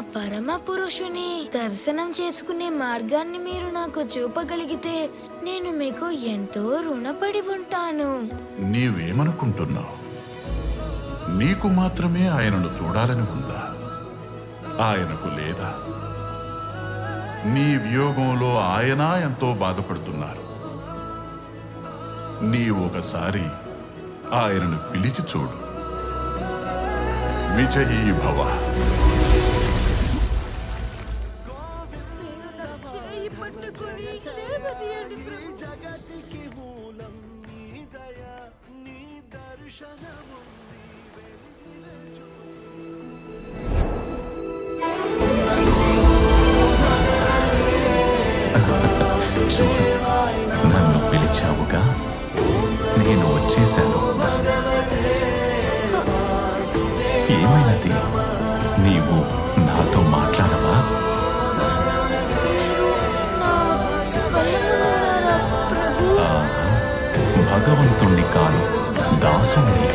పరమ పురుషుని దర్శనం చేసుకునే మార్గాన్ని మీరు నాకు చూపగలిగితే నేను మీకు ఎంతో రుణపడి ఉంటాను. నీవేమనుకుంటున్నావు? నీకు మాత్రమే ఆయనను చూడాలని ఉందా? ఆయనకు లేదా? నీ వియోగంలో ఆయన ఎంతో బాధపడుతున్నారు. నీ ఒకసారి ఆయనను పిలిచి చూడు. విజయీ భవ. చూడు, నన్ను పిలిచావుగా, నేను వచ్చేశాను. ఏమైనది? నీవు నాతో మాట్లాడవా? భగవంతుణ్ణి కాను, దాసుణ్ణి.